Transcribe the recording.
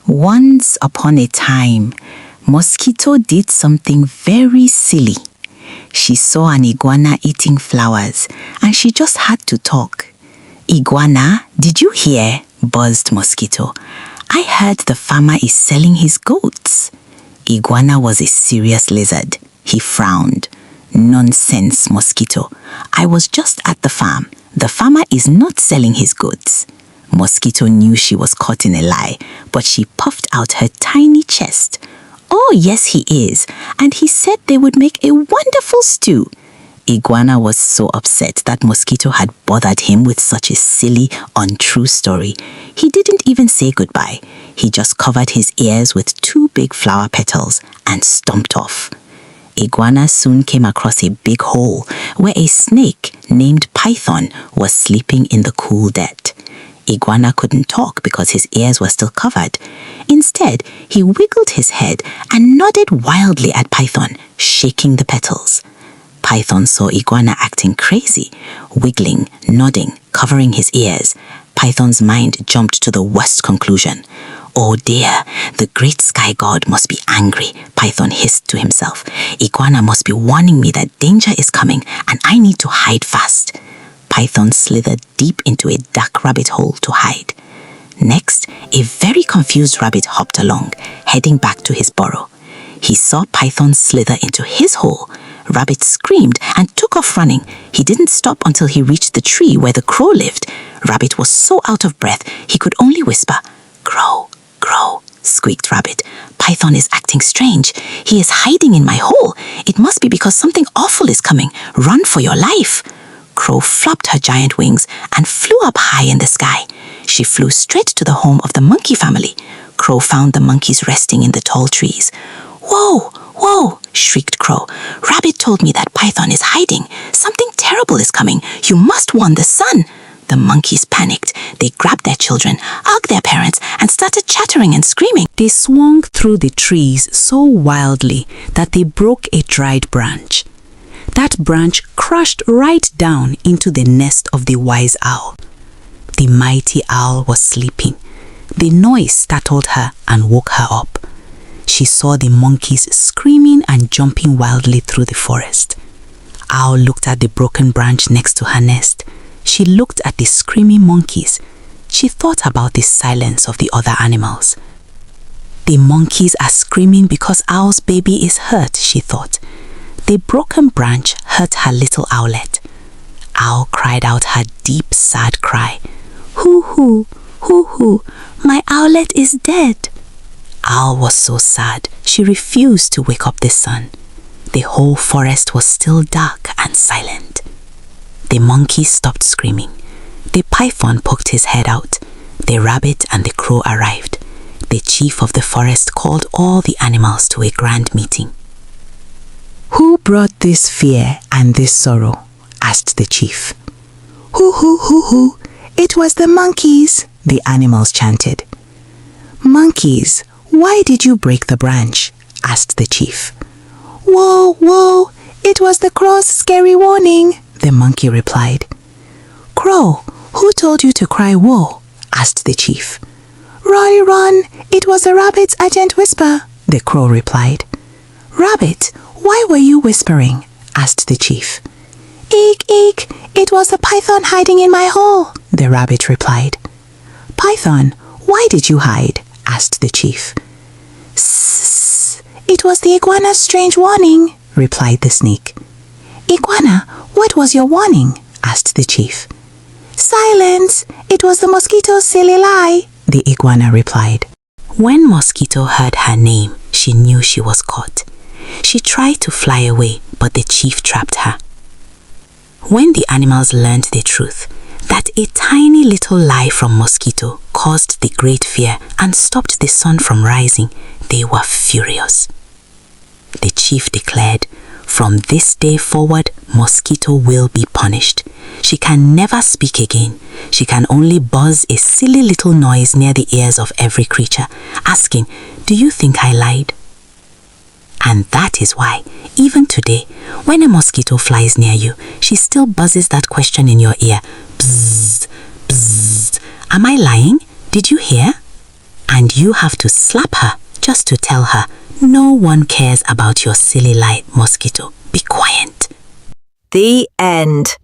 Once upon a time, Mosquito did something very silly. She saw an iguana eating flowers and she just had to talk. "Iguana, did you hear?" buzzed Mosquito. "I heard the farmer is selling his goats." Iguana was a serious lizard. He frowned. "Nonsense, Mosquito. I was just at the farm. The farmer is not selling his goods." Mosquito knew she was caught in a lie, but she puffed out her tiny chest. "Oh, yes, he is, and he said they would make a wonderful stew." Iguana was so upset that Mosquito had bothered him with such a silly, untrue story. He didn't even say goodbye. He just covered his ears with 2 big flower petals and stomped off. Iguana soon came across a big hole where a snake named Python was sleeping in the cool dirt. Iguana couldn't talk because his ears were still covered. Instead, he wiggled his head and nodded wildly at Python, shaking the petals. Python saw Iguana acting crazy, wiggling, nodding, covering his ears. Python's mind jumped to the worst conclusion. "Oh dear, the great sky god must be angry," Python hissed to himself. "Iguana must be warning me that danger is coming and I need to hide fast." Python slithered deep into a dark rabbit hole to hide. Next, a very confused rabbit hopped along, heading back to his burrow. He saw Python slither into his hole. Rabbit screamed and took off running. He didn't stop until he reached the tree where the crow lived. Rabbit was so out of breath he could only whisper, "Crow, crow," squeaked Rabbit. "Python is acting strange. He is hiding in my hole. It must be because something awful is coming. Run for your life." Crow flapped her giant wings and flew up high in the sky. She flew straight to the home of the monkey family. Crow found the monkeys resting in the tall trees. "Whoa, whoa," shrieked Crow. "Rabbit told me that Python is hiding. Something terrible is coming. You must warn the sun." The monkeys panicked. They grabbed their children, hugged their parents, and started chattering and screaming. They swung through the trees so wildly that they broke a dried branch. That branch crashed right down into the nest of the wise owl. The mighty owl was sleeping. The noise startled her and woke her up. She saw the monkeys screaming and jumping wildly through the forest. Owl looked at the broken branch next to her nest. She looked at the screaming monkeys. She thought about the silence of the other animals. "The monkeys are screaming because Owl's baby is hurt," she thought. The broken branch hurt her little owlet. Owl cried out her deep, sad cry. "Hoo hoo, hoo hoo, my owlet is dead." Owl was so sad, she refused to wake up the sun. The whole forest was still dark and silent. The monkey stopped screaming. The python poked his head out. The rabbit and the crow arrived. The chief of the forest called all the animals to a grand meeting. "Who brought this fear and this sorrow?" asked the chief. "Hoo hoo hoo hoo, it was the monkeys," the animals chanted. "Monkeys, why did you break the branch?" asked the chief. "Whoa, whoa, it was the crow's scary warning," the monkey replied. "Crow, who told you to cry whoa?" asked the chief. "Run, run, it was the rabbit's urgent whisper," the crow replied. "Rabbit, why were you whispering?" asked the chief. "Eek, eek, it was the python hiding in my hole," the rabbit replied. "Python, why did you hide?" asked the chief. "Sss, it was the iguana's strange warning," replied the snake. "Iguana, what was your warning?" asked the chief. "Silence, it was the mosquito's silly lie," the iguana replied. When Mosquito heard her name, she knew she was caught. She tried to fly away, but the chief trapped her. When the animals learned the truth, that a tiny little lie from Mosquito caused the great fear and stopped the sun from rising, they were furious. The chief declared, "From this day forward, Mosquito will be punished. She can never speak again. She can only buzz a silly little noise near the ears of every creature, asking, 'Do you think I lied?' And that is why, even today, when a mosquito flies near you, she still buzzes that question in your ear. Bzzz, bzzz. Am I lying? Did you hear?" And you have to slap her just to tell her, no one cares about your silly light, mosquito. Be quiet. The end.